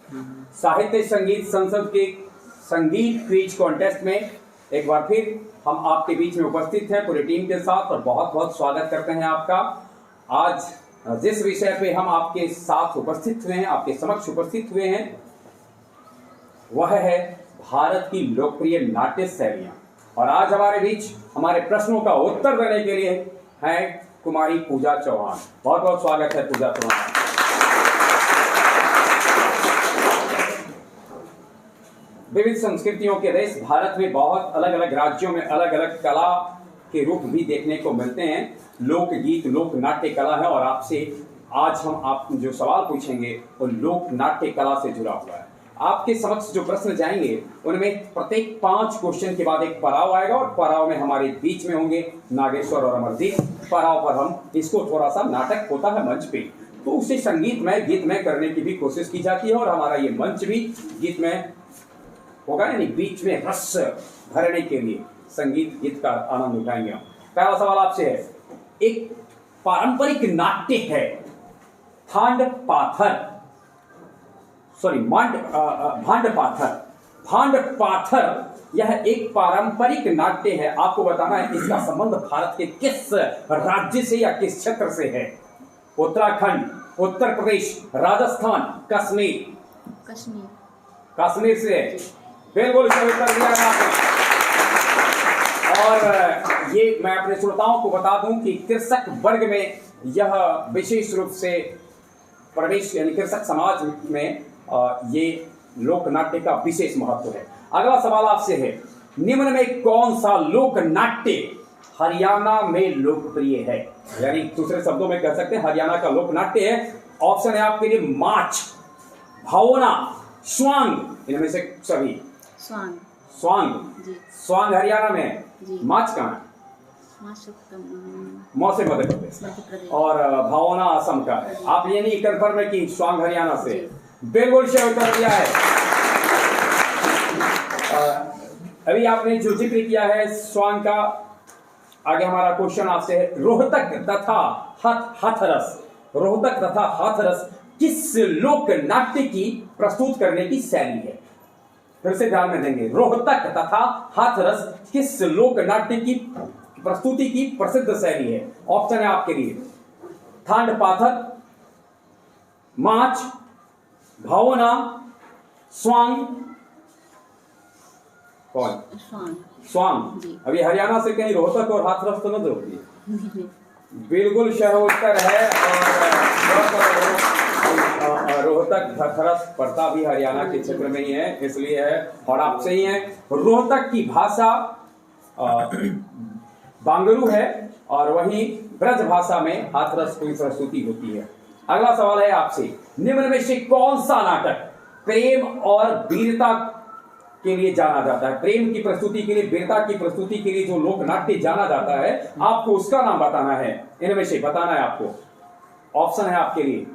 साहित्य संगीत संसद के संगीत क्विज कॉन्टेस्ट में एक बार फिर हम आपके बीच में उपस्थित हैं पूरी टीम के साथ और बहुत बहुत स्वागत करते हैं आपका। आज जिस विषय पे हम आपके साथ उपस्थित हुए हैं, आपके समक्ष उपस्थित हुए हैं, वह है भारत की लोकप्रिय नाट्य शैलियां। और आज हमारे बीच हमारे प्रश्नों का उत्तर देने के लिए है कुमारी पूजा चौहान। बहुत बहुत स्वागत है पूजा चौहान। विविध संस्कृतियों के देश भारत में बहुत अलग अलग राज्यों में अलग अलग कला के रूप भी देखने को मिलते हैं। लोकगीत, लोक नाट्य कला है और आपसे आज हम आप जो सवाल पूछेंगे वो लोक नाट्य कला से जुड़ा हुआ है। आपके समक्ष जो प्रश्न जाएंगे उनमें प्रत्येक 5 क्वेश्चन के बाद एक पड़ाव आएगा और पड़ाव में हमारे बीच में होंगे नागेश्वर और अमरजीत। पड़ाव पर हम इसको थोड़ा सा नाटक होता है मंच पे, तो उसे संगीतमय गीतमय करने की भी कोशिश की जाती है और हमारा ये मंच भी गीतमय होगा, यानी बीच में रस भरने के लिए संगीत गीत का आनंद उठाएंगे हम। पहला सवाल आपसे है, एक पारंपरिक नाट्य है भांड पाथर। यह एक पारंपरिक नाट्य है। आपको बताना है इसका संबंध भारत के किस राज्य से या किस क्षेत्र से है? उत्तराखंड, उत्तर प्रदेश, राजस्थान, कश्मीर से है। बिल्कुल उत्तर दिया है आपने। और ये मैं अपने श्रोताओं को बता दूं कि कृषक वर्ग में यह विशेष रूप से प्रवेश, यानी कृषक समाज में ये लोक नाट्य का विशेष महत्व है। अगला सवाल आपसे है, निम्न में कौन सा लोक नाट्य हरियाणा में लोकप्रिय है? यानी दूसरे शब्दों में कह सकते हैं हरियाणा का लोक नाट्य है। ऑप्शन है आपके लिए माच, भावना, स्वांग, इनमें से सभी। स्वांग हरियाणा में है। माच कहाँ है? मौसे मध्य प्रदेश और भावना असम का है। आप ये नहीं कंफर्म है कि स्वांग हरियाणा से? बिल्कुल सही उत्तर दिया है। अभी आपने जो जिक्र किया है स्वांग का, आगे हमारा क्वेश्चन आपसे है, रोहतक तथा हाथरस किस लोक नाट्य की प्रस्तुत करने की शैली है? फिर से ध्यान में देंगे, रोहतक तथा हाथरस किस लोक नाट्य की प्रस्तुति की प्रसिद्ध शैली है? ऑप्शन है आपके लिए थांड पाथर, माच, भावना, स्वांग। कौन? स्वांग। अभी हरियाणा से कहीं रोहतक और हाथरस तो नजर होती है। बिल्कुल सही उत्तर है। और रोहतक हाथरस पड़ता भी हरियाणा के क्षेत्र में ही है, इसलिए है। और आप सही हैं, रोहतक की भाषा बांगरू है और वहीं ब्रज भाषा में हाथरस की प्रस्तुति होती है। अगला सवाल है आपसे, निम्न में से कौन सा नाटक प्रेम और वीरता के लिए जाना जाता है? प्रेम की प्रस्तुति के लिए, वीरता की प्रस्तुति के लिए जो लोक नाट्य जाना जाता है, आपको उसका नाम बताना है। इनमें से बताना है आपको। ऑप्शन है आपके लिए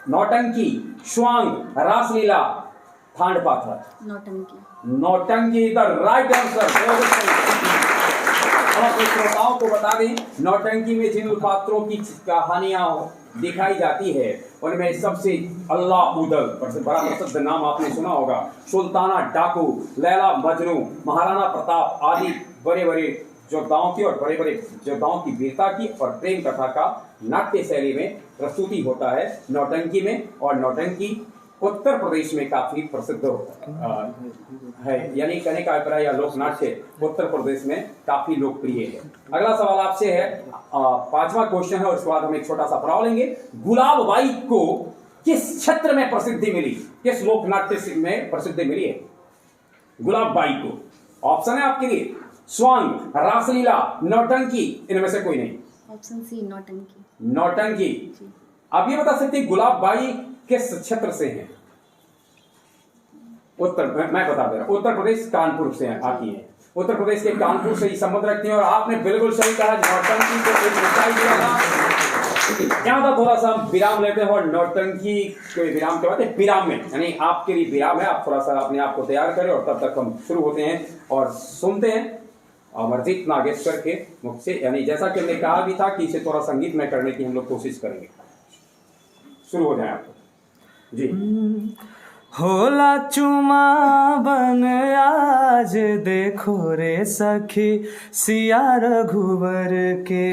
नौटंकी, स्वांग, रासलीला, थांड पाथर। नौटंकी द राइट आंसर। अपने श्रोताओं को बता दें, नौटंकी में जिन पात्रों की कहानियां दिखाई जाती है उनमें सबसे अल्लाह उदल, बड़ा प्रसिद्ध नाम आपने सुना होगा, सुल्ताना डाकू, लैला मजनू, महाराणा प्रताप आदि बड़े बड़े योद्धाओं की और बड़े बड़े योद्धाओं की वीरता की और प्रेम कथा का नाट्य शैली में प्रस्तुति होता है नौटंकी में। और नौटंकी उत्तर प्रदेश में काफी प्रसिद्ध है, यानी कहने का अभिप्राय या लोक नाट्य उत्तर प्रदेश में काफी लोकप्रिय है। अगला सवाल आपसे है, 5वां क्वेश्चन है और उसके बाद हम एक छोटा सा पड़ाव लेंगे। गुलाबबाई को किस क्षेत्र में प्रसिद्धि मिली? किस लोक नाट्य में प्रसिद्धि मिली है गुलाबबाई को? ऑप्शन है आपके लिए स्वांग, रासलीला, नौटंकी, इनमें से कोई नहीं। ऑप्शन सी नौटंकी। आप ये बता सकते हैं गुलाबबाई किस क्षेत्र से हैं? मैं बता दे रहा हूं, उत्तर प्रदेश कानपुर से आती है। उत्तर प्रदेश के कानपुर से ही संबंध रखती हैं। और आपने बिल्कुल सही कहा, नौटंकी को एक ऊंचाई दिया था। यहाँ था थोड़ा सा विराम लेते हैं और नौटंकी के विराम के बाद विराम में, यानी आपके लिए विराम है, आप थोड़ा सा अपने आप को तैयार करें और तब तक हम शुरू होते हैं और सुनते हैं अमरजीत नागेश्वर के मुख से। यानी जैसा कि हमने कहा भी था कि इसे थोड़ा संगीत में करने की हम लोग कोशिश करेंगे। शुरू हो जाए आप जी। होला चुमा बन आज देखो रे सखी सिया रघुवर के।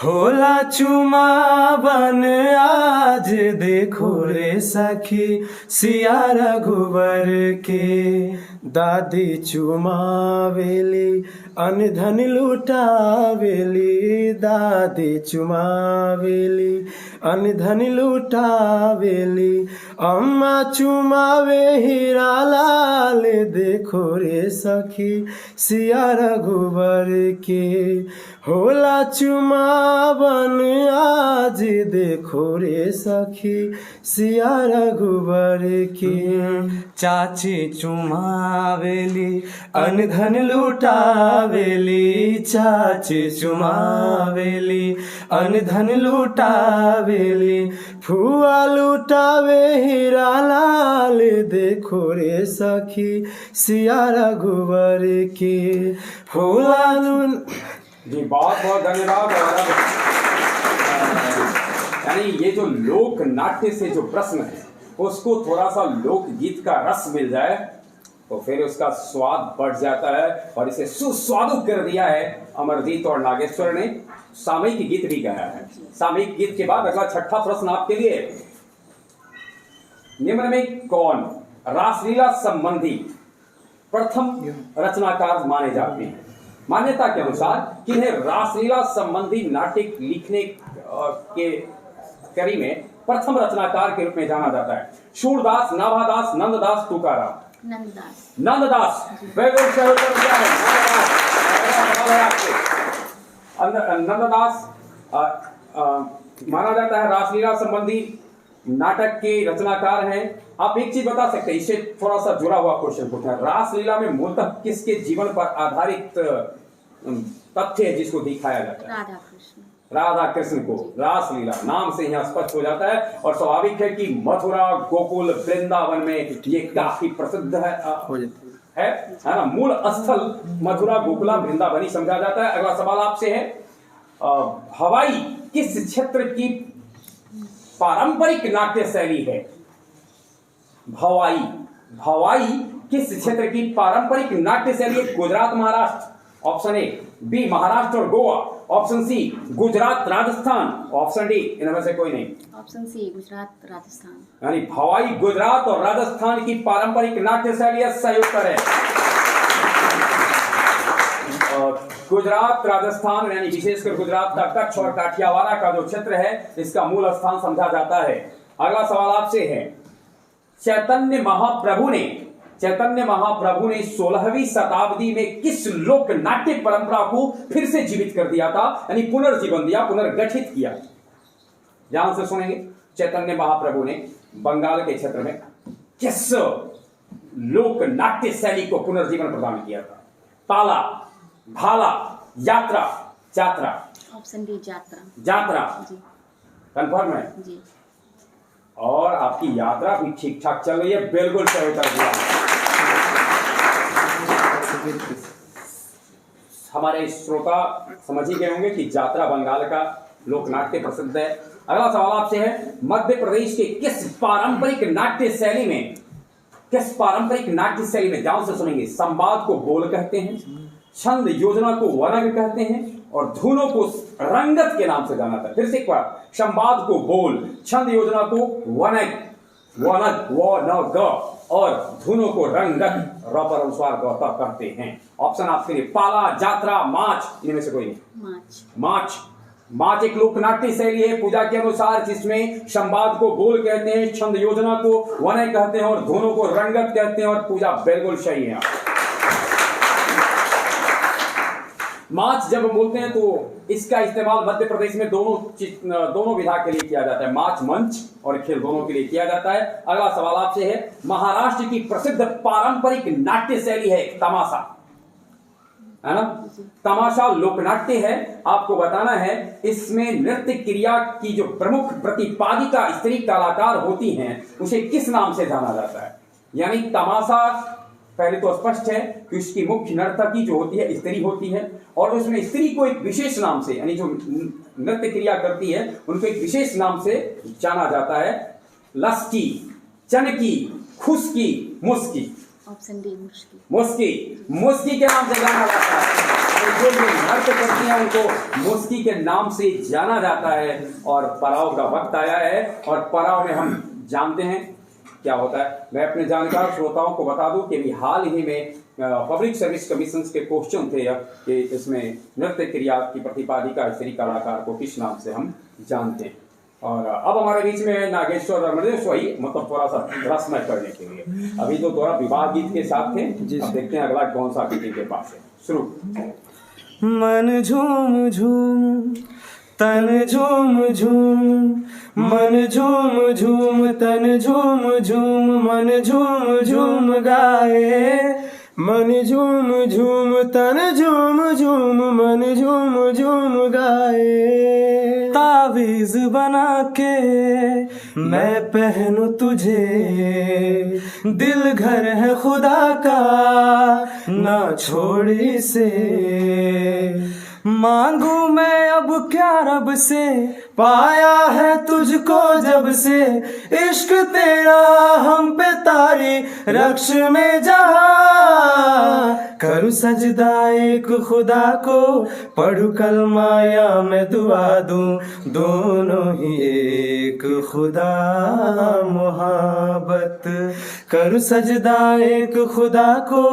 होला चुमा बन आज देखो रे सखी सिया रघुवर के। दादी चुमावेली अनधन लुटावेली, दादी चुमावेली अनधन लुटावेली। अम्मा चुमावे हीरा लाल देखो रे सखी सिया रघुवर के। होला चुमावन आज देखो रे सखी सिया रघुवर के। चाची चुमावेली अनधन लुटावेली, चाची चुमावेली अनधन लुटावेली। फुआ लुटावे हीरा लाल देखो रे सखी सिया रघुवर के। फूला जी बहुत बहुत धन्यवाद। यानी ये जो लोक नाट्य से जो प्रश्न है उसको थोड़ा सा लोकगीत का रस मिल जाए तो फिर उसका स्वाद बढ़ जाता है, और इसे सुस्वादु कर दिया है अमरजीत और नागेश्वर ने। सामयिक गीत भी गाया है। सामयिक गीत के बाद अगला छठा प्रश्न आपके लिए, निम्न में कौन रासलीला संबंधी प्रथम रचनाकार माने जाते हैं? मान्यता के अनुसार किन्हें रासलीला संबंधी नाटक लिखने के कड़ी में प्रथम रचनाकार के रूप में जाना जाता है? शूरदास, नाभादास, नंददास, तुकाराम? नंददास। नंददास। नंददास माना जाता है रासलीला संबंधी नाटक के रचनाकार हैं। आप एक चीज बता सकते हैं, इससे थोड़ा सा जुड़ा हुआ क्वेश्चन पूछा है। रासलीला में मूलतः किसके जीवन पर आधारित तथ्य है जिसको दिखाया जाता है? राधा कृष्ण को। रासलीला नाम से यहाँ स्पष्ट हो जाता है, और स्वाभाविक है कि मथुरा, गोकुल, वृंदावन में ये काफी प्रसिद्ध है ना। मूल स्थल मथुरा, गोकुला, वृंदावन ही समझा जाता है। अगला सवाल आपसे है, हवाई किस क्षेत्र की पारंपरिक नाट्य शैली है? भवाई। भवाई किस क्षेत्र की पारंपरिक नाट्य शैली है? Gujarat, Maharashtra? Option A. B Maharashtra और Goa? Option C Gujarat, Rajasthan? Option D इनमें से कोई नहीं? Option C Gujarat, Rajasthan. यानी भवाई गुजरात और राजस्थान की पारंपरिक नाट्य शैली है। सही उत्तर है गुजरात, राजस्थान, यानी विशेषकर गुजरात का कच्छ और काठियावाड़ का जो क्षेत्र है इसका मूल स्थान समझा जाता है। अगला सवाल आपसे है, चैतन्य महाप्रभु ने 16वीं शताब्दी में किस लोक नाट्य परंपरा को फिर से जीवित कर दिया था, यानी पुनर्जीवन दिया, पुनर्गठित किया? ध्यान से सुनेंगे। चैतन्य महाप्रभु ने बंगाल के क्षेत्र में किस लोक नाट्य शैली को पुनर्जीवन प्रदान किया था? ताला, भाला, यात्रा, जात्रा? ऑप्शन डी जात्रा। जात्रा जी। कंफर्म है? जी। और आपकी यात्रा भी ठीक ठाक चल रही है, बिल्कुल सही उत्तर दिया। हमारे श्रोता समझ ही गए होंगे कि जात्रा बंगाल का लोकनाट्य प्रसिद्ध है। अगला सवाल आपसे है, मध्य प्रदेश के किस पारंपरिक नाट्य शैली में, ध्यान से सुनेंगे, संवाद को बोल कहते हैं, छंद योजना को वनग कहते हैं, और धुनों को रंगत के नाम से जाना था? फिर से एक बार, संवाद को बोल, छंद योजना को वनग और धुनों को रंगत रबर अनुसार गौता कहते हैं। ऑप्शन आपके लिए पाला, जात्रा, माच? इनमें से कोई नहीं? माच एक लोक नाट्य शैली है पूजा के अनुसार, जिसमें संवाद को बोल कहते हैं, छंद योजना को वनय कहते हैं और धुनों को रंगत कहते हैं, और पूजा बिल्कुल सही है। माच जब बोलते हैं तो इसका इस्तेमाल मध्य प्रदेश में दोनों विधा के लिए किया जाता है। माच मंच और खेल दोनों के लिए किया जाता है। अगला सवाल आपसे है, महाराष्ट्र की प्रसिद्ध पारंपरिक नाट्य शैली है तमाशा, है ना? तमाशा लोकनाट्य है। आपको बताना है इसमें नृत्य क्रिया की जो प्रमुख प्रतिपादिका स्त्री कलाकार होती हैं उसे किस नाम से जाना जाता है? यानी तमाशा पहले तो स्पष्ट है कि उसकी मुख्य नर्तकी जो होती है स्त्री होती है, और उसमें स्त्री को एक विशेष नाम से, यानी जो नृत्य क्रिया करती है उनको एक विशेष नाम से जाना जाता है। लस्की, चनकी, खुशकी, मुस्की, ऑप्शन डी मुश्किल। मुस्की, मुस्की के नाम से जाना जाता है। तो जो भी नृत्य करती हैं उनको मुस्की के नाम से जाना जाता है। और पड़ाव का वक्त आया है और पड़ाव में हम जानते हैं क्या होता है। मैं अपने जानकार श्रोताओं को बता दूं कि अभी हाल ही में पब्लिक सर्विस कमीशन के क्वेश्चन थे कि इसमें नृत्य क्रिया की प्रतिपादिका स्त्री कलाकार को किस नाम से हम जानते हैं। और अब हमारे बीच में नागेश्वर और मृदेश्वर ही मतलब थोड़ा सा रसमय करने के लिए। अभी तो थोड़ा विवाह गीत के साथ थे, अब देखते हैं अगला कौन सा किसी के पास है। शुरू। मन झूम झूम तन झूम झूम, मन झूम झूम तन झूम झूम, मन झूम झूम गाए, मन झूम झूम तन झूम झूम, मन झूम झूम गाए। तावीज बना के मैं पहनूं तुझे, दिल घर है खुदा का ना छोड़ इसे, मांगू मैं अब क्या रब से, पाया है तुझको जब से, इश्क तेरा हम पे तारी रक्श में जहां, करूं सजदा एक खुदा को, पढ़ूं कलमा या मैं दुआ दूं, दोनों ही एक खुदा मोहब्बत, करूं सजदा एक खुदा को,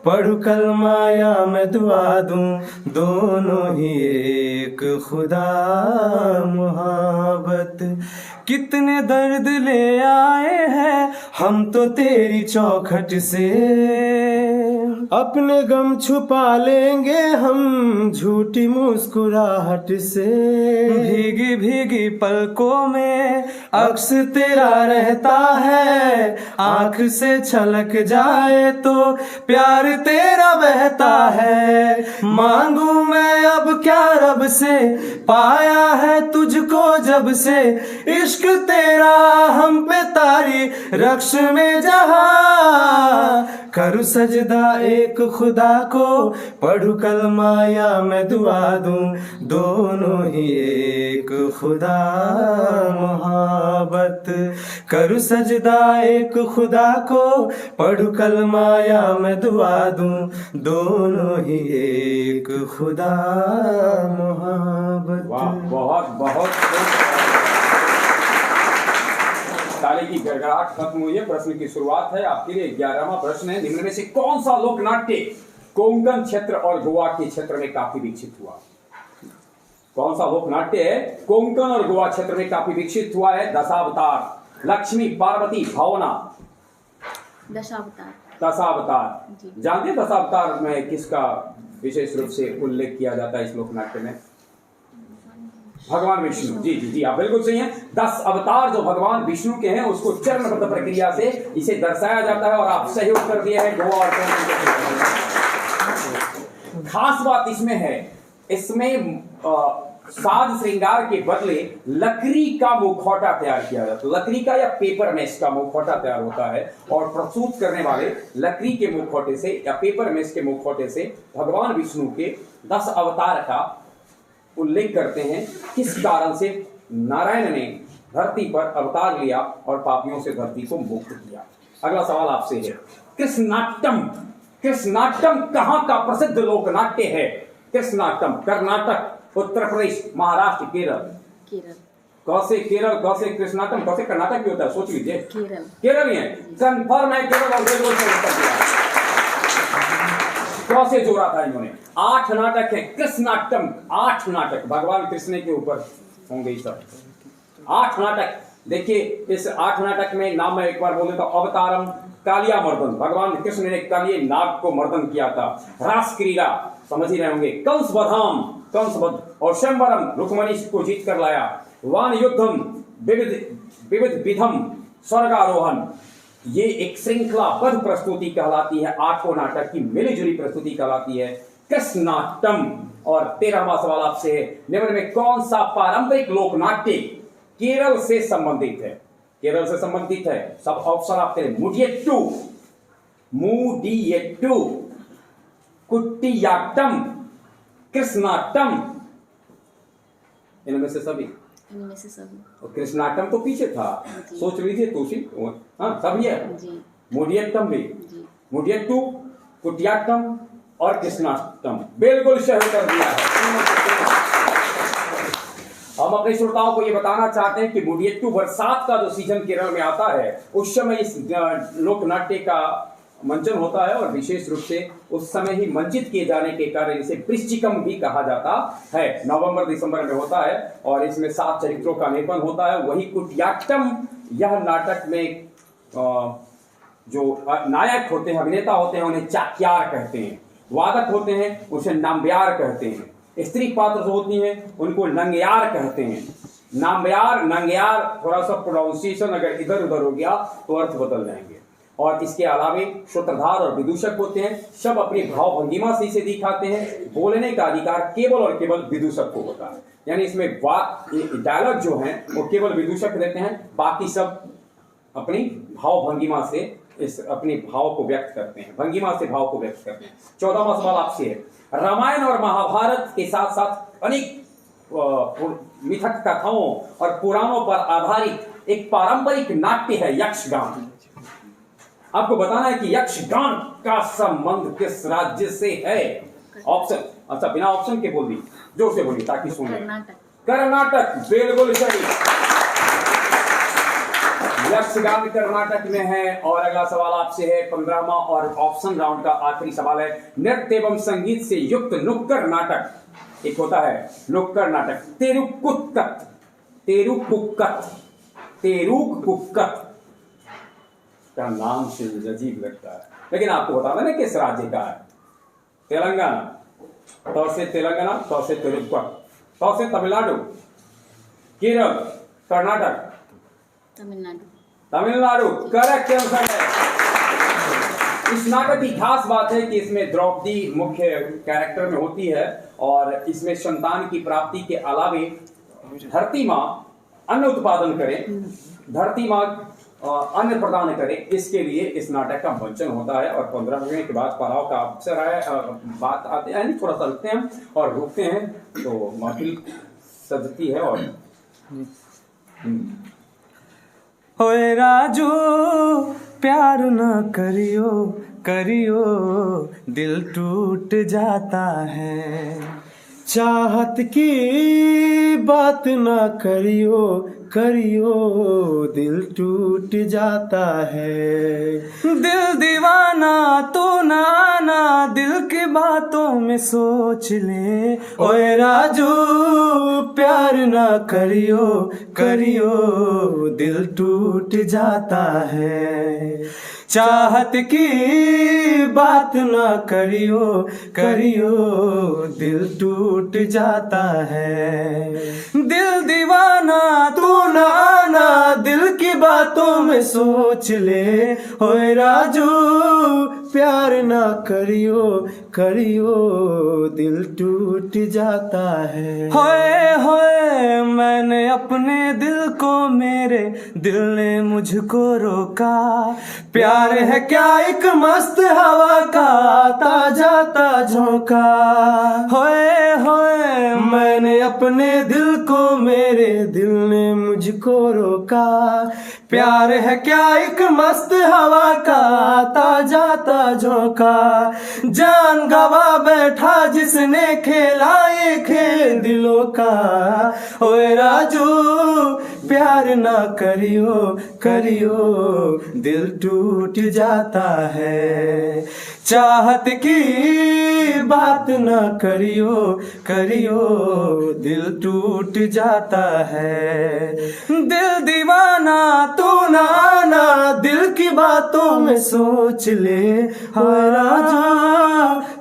पढ़ूं कलमा या मैं दुआ दूं, दोनों ही एक खुदा मोहब्बत। कितने दर्द ले आए हैं हम तो तेरी चौखट से, अपने गम छुपा लेंगे हम झूठी मुस्कुराहट से, भीगी भीगी पलकों में अक्स तेरा रहता है, आंख से छलक जाए तो प्यार तेरा बहता है, मांगू मैं अब क्या रब से, पाया है तुझको जब से, इश्क तेरा हम पे तारी रक्श में जहां, करूं सजदा एक खुदा को, पढ़ूं कलमा या मैं दुआ दूं, दोनों ही एक खुदा मोहब्बत, करूं सजदा एक खुदा को, पढ़ूं कलमा या मैं दुआ दूं, दोनों ही एक खुदा मोहब्बत। वाह, बहुत बहुत ताली की गड़गड़ाहट खत्म हुई है। प्रश्न की शुरुआत है आपके लिए। 11वां प्रश्न है, निम्न में से कौन सा लोक नाट्य कोंकण क्षेत्र और गोवा के क्षेत्र में काफी विकसित हुआ? कौन सा लोक नाट्य है कोंकण और गोवा क्षेत्र में काफी विकसित हुआ है? दशावतार, लक्ष्मी, पार्वती, भावना। दशावतार। दशावतार जानते हैं? दशावतार में किसका विशेष रूप से उल्लेख किया जाता है इस लोक नाट्य में? भगवान विष्णु। जी जी जी, आप बिल्कुल सही हैं। 10 अवतार जो भगवान विष्णु के हैं उसको चरणबद्ध प्रक्रिया से इसे दर्शाया जाता है और आप सही उत्तर दिया है गोवा और खास बात इसमें है, इसमें साज श्रृंगार के बदले लकड़ी का मुखौटा तैयार किया जाता है। लकड़ी का या पेपर मेश का मुखौटा तैयार होता है और प्रस्तुत करने वाले लकड़ी के मुखौटे से या पेपर मेश के मुखौटे से भगवान विष्णु के 10 अवतार का उल्लेख करते हैं। किस कारण से नारायण ने धरती पर अवतार लिया और पापियों से धरती को मुक्त किया? अगला सवाल आपसे है, कृष्णाटम। कृष्णाटम कहां का प्रसिद्ध लोक नाट्य है? कृष्णाटम कर्नाटक, उत्तर प्रदेश, महाराष्ट्र, केरल। केरल। कैसे केरल, कैसे कृष्णाटम, कैसे कर्नाटक भी होता है? सोच लीजिए। केरल। केरल ही है, कंफर्म है केरल। और बिल्कुल सही उत्तर दिया। कैसे जोड़ा था इन्होंने? 8 नाटक है कृष्णाटम, 8 नाटक भगवान कृष्ण के ऊपर होंगे सब 8 नाटक। देखिए इस 8 नाटक में नाम मैं एक बार बोल देता हूं। अवतारम, कालिया मर्दन, भगवान कृष्ण ने कालिये नाग को मर्दन किया था। रास क्रीड़ा, समझ ही रहे होंगे। कंस बधाम, कंस बध, और स्वयंवरम, रुक्मणी को जीत कर लाया। वान युद्धम, विविध विधम, स्वर्गारोहण, ये एक श्रृंखलाबद्ध प्रस्तुति कहलाती है। 8 नाटक की मिलीजुली प्रस्तुति कहलाती है कृष्णाटम। और 13वां सवाल आपसे है, निम्न में कौन सा पारंपरिक लोक नाट्य केरल से संबंधित है? केरल से संबंधित है। सब ऑप्शन आपके लिए, मुडियट्टू, मुडियट्टू, कुट्टियाट्टम, कृष्णाटम, इनमें से सभी। इनमें से सभी। और कृष्णाटम तो पीछे था, सोच लीजिए तुलसी। हाँ सब ये मोडियट्टम भी, जी। मोडियट्टू, कुटियाट्टम और कृष्णाष्टम बिल्कुल सही कर दिया है। हम अपने श्रोताओं को ये बताना चाहते हैं कि मुडियट्टू बरसात का जो सीजन केरल में आता है उस समय इस लोक नाट्य का मंचन होता है और विशेष रूप से उस समय ही मंचित किए जाने के कारण इसे वृश्चिकम भी कहा जाता है। नवंबर दिसंबर में होता है और इसमें 7 चरित्रों का निरूपण होता है। वही कुटियाट्टम, यह नाटक में जो नायक होते हैं, अभिनेता होते हैं, उन्हें चाक्यार कहते हैं। वादक होते हैं उसे नाम्ब्यार कहते हैं। स्त्री पात्र जो होती हैं उनको नंग्यार कहते हैं। नाम्ब्यार, नंग्यार, थोड़ा सा प्रोनाउंसिएशन अगर इधर उधर हो गया तो अर्थ बदल जाएंगे। और इसके अलावे सूत्रधार और विदूषक होते हैं। सब अपनी भाव भंगिमा से इसे दिखाते हैं। बोलने का अधिकार केवल और केवल विदूषक को होता है, यानी इसमें डायलॉग जो है वो केवल विदूषक रहते हैं, बाकी सब अपनी भाव भंगिमा से इस अपने भाव को व्यक्त करते हैं, भंगिमा से भाव को व्यक्त करते हैं। 14वां सवाल आपसे है, रामायण और महाभारत के साथ साथ अनेक मिथक कथाओं और पुराणों पर आधारित एक पारंपरिक नाट्य है यक्षगान। आपको बताना है कि यक्षगान का संबंध किस राज्य से है। ऑप्शन, अच्छा बिना ऑप्शन के बोल दी, जोर से बोली ताकि सुने। कर्नाटक। कर्नाटक बिल्कुल सही, यक्षगान कर्नाटक में है। और अगला सवाल आपसे है 15वां और ऑप्शन राउंड का आखिरी सवाल है, नृत्य एवं संगीत से युक्त नुक्कड़ नाटक एक होता है, नुक्कड़ नाटक तेरुकुक्कत, तेरुकुक्कत, तेरुकुक्कत का नाम से अजीब लगता है, लेकिन आपको बताना ना किस राज्य का है। तेलंगाना, तो से तेलंगाना, तो से तेरुकुक्कत, तो से तमिलनाडु, केरल, कर्नाटक, तमिलनाडु। तमिलनाडु करेक्ट आंसर है। इस नाटक की खास बात है कि इसमें द्रौपदी मुख्य कैरेक्टर में होती है और इसमें संतान की प्राप्ति के अलावे धरती माँ अन्न उत्पादन करे, धरती माँ अन्न प्रदान करे, इसके लिए इस नाटक का मंचन होता है। और 15 मिनट के बाद पड़ाव का अवसर है, बात आते हैं, थोड़ा सा रुकते हैं और रुकते हैं तो महफिल सजती है। और ओए राजू प्यार न करियो करियो, दिल टूट जाता है। चाहत की बात न करियो करियो, दिल टूट जाता है। दिल दीवाना तू नाना, दिल की बातों में सोच ले। ओए राजू प्यार न करियो करियो, दिल टूट जाता है। चाहत की बात न करियो करियो, दिल टूट जाता है। दिल दीवाना तू नाना, दिल की बातों में सोच ले। ओए राजू प्यार न करियो करियो, दिल टूट जाता है। होए होए मैंने अपने दिल को, मेरे दिल ने मुझको रोका। प्यार है क्या एक मस्त हवा का आता जाता झोंका। होए होए मैंने अपने दिल को, मेरे दिल ने मुझको रोका। प्यार है क्या एक मस्त हवा का आता जाता झोंका। जान गवा बैठा जिसने खेला ये खेल दिलों का। ओए राजू प्यार ना करियो करियो, दिल टूट जाता है। चाहत की बात न करियो करियो, दिल टूट जाता है। दिल दीवाना तू ना आना, दिल की बातों में सोच ले। हाय राजा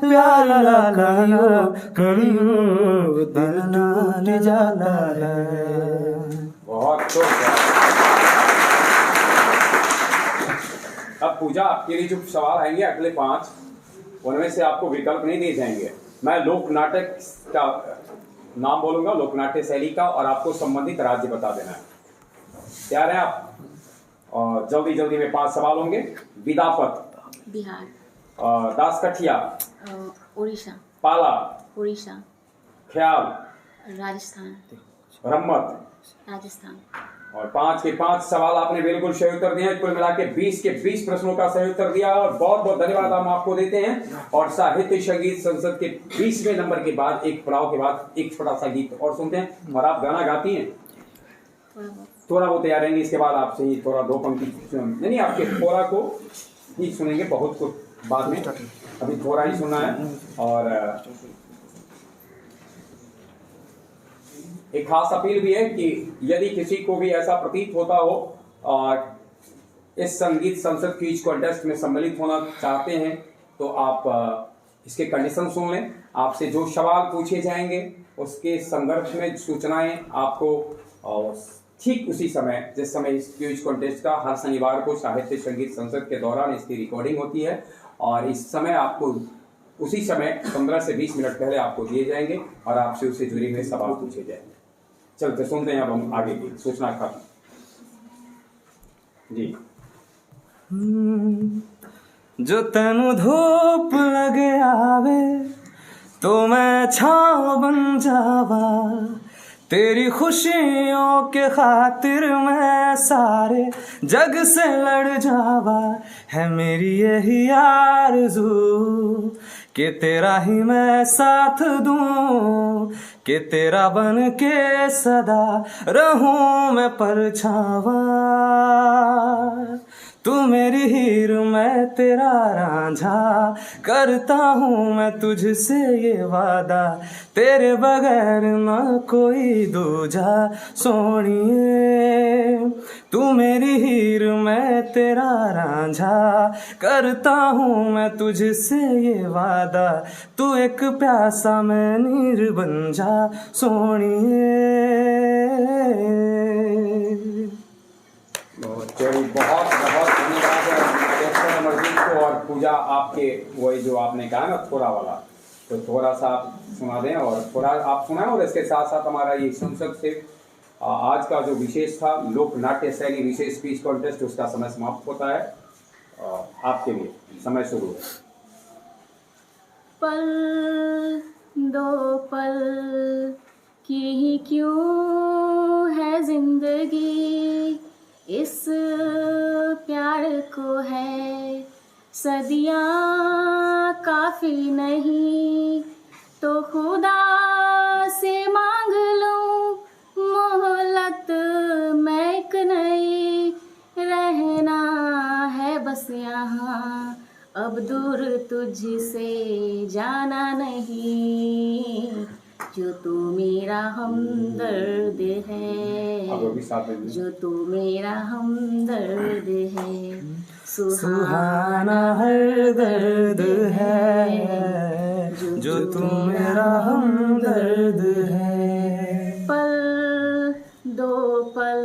प्यार ना करियो करियो, दिल टूट जाता है। बहुत खूब। अब पूजा आपके लिए जो सवाल आएंगे अगले 5, उनमें से आपको विकल्प नहीं दिए जाएंगे। मैं लोक नाटक का नाम बोलूंगा, लोक नाट्य शैली का, और आपको संबंधित राज्य बता देना है। तैयार हैं आप? और जल्दी जल्दी में 5 सवाल होंगे। विदापत, बिहार, दासकठिया, उड़ीसा, पाला, उड़ीसा, ख्याल, राजस्थान, ब्रह्मत, राजस्थान, और 5 के 5 सवाल आपने बिल्कुल सही उत्तर दिए। कुल मिला के 20 के 20 प्रश्नों का सही उत्तर दिया और बहुत बहुत धन्यवाद हम आपको देते हैं। और साहित्य संगीत संसद के 20वें नंबर के बाद एक पड़ाव के बाद एक छोटा सा गीत और सुनते हैं। और आप गाना गाती हैं? थोड़ा बहुत तैयार रहेंगे, इसके बाद आपसे ही थोड़ा 2 पंक्ति नहीं आपके थोड़ा को ही सुनेंगे, बहुत कुछ बाद में, अभी थोड़ा ही सुनना है। और एक खास अपील भी है कि यदि किसी को भी ऐसा प्रतीत होता हो और इस संगीत संसद क्विज कॉन्टेस्ट में सम्मिलित होना चाहते हैं तो आप इसके कंडीशन सुन लें। आपसे जो सवाल पूछे जाएंगे उसके संदर्भ में सूचनाएं आपको ठीक उसी समय, जिस समय इस क्विज कॉन्टेस्ट का हर शनिवार को साहित्य संगीत संसद के दौरान इसकी रिकॉर्डिंग होती है और इस समय आपको उसी समय 15 से 20 मिनट पहले आपको दिए जाएंगे और आपसे उससे जुड़े हुए सवाल पूछे जाएंगे। चलते सुनते हैं अब हम आगे की सूचना खत्म जी। जो तनु धूप लगे आवे तो मैं छाँव बन जावा, तेरी खुशियों के खातिर मैं सारे जग से लड़ जावा। है मेरी यही आरज़ू कि तेरा ही मैं साथ दूं, कि तेरा बन के सदा रहूं मैं परछावा। तू मेरी हीर मैं तेरा रांझा, करता हूँ मैं तुझसे ये वादा, तेरे बगैर ना कोई दूजा सोनिए। तू मेरी हीर मैं तेरा रांझा, करता हूँ मैं तुझसे ये वादा, तू एक प्यासा मैं नीर बन जा सोनिए। बहुत बहुत धन्यवाद मर्जीत को। और पूजा आपके वही जो आपने कहा ना थोड़ा वाला, तो थोड़ा सा आप सुना दें और थोड़ा आप सुनाएं। और इसके साथ साथ हमारा ये संसद से आज का जो विशेष था लोक नाट्य शैली विशेष क्विज कॉन्टेस्ट, उसका समय समाप्त होता है। आपके लिए समय शुरू है। पल दो पल की ही क्यों है जिंदगी, इस प्यार को है सदियाँ काफ़ी नहीं, तो खुदा से मांग लूँ मोहलत मैं एक नई, रहना है बस यहाँ अब दूर तुझसे जाना नहीं, जो तू मेरा हमदर्द है, जो तू मेरा हमदर्द है, सुहाना हर दर्द है, जो तू मेरा हमदर्द है। पल दो पल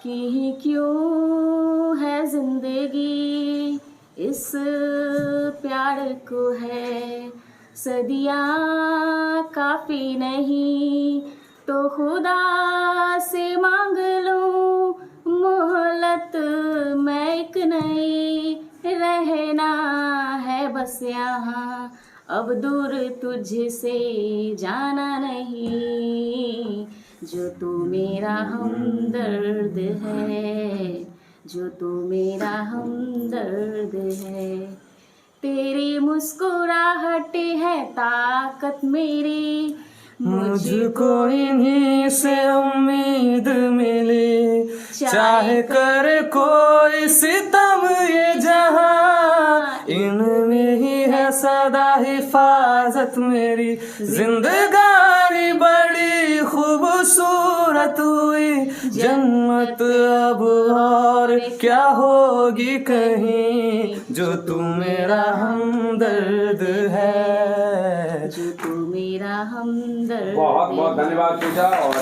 की ही क्यों है जिंदगी, इस प्यार को है सदियाँ काफ़ी नहीं, तो खुदा से मांग लूँ मोहलत मैं एक नई, रहना है बस यहाँ अब दूर तुझसे जाना नहीं, जो तू मेरा हमदर्द है, जो तू मेरा हमदर्द है। तेरी मुस्कुराहट है ताकत मेरी, मुझको इन्हीं से उम्मीद मिली, चाहे कर कोई सितम ये जहां, इनमें ही है सदा हिफाजत मेरी। जिंदगानी बड़ी खूबसूरत हुई, जन्नत अब और क्या होगी कहीं, जो तू मेरा हमदर्द है, जो तू मेरा हमदर्द। बहुत बहुत धन्यवाद पूजा। और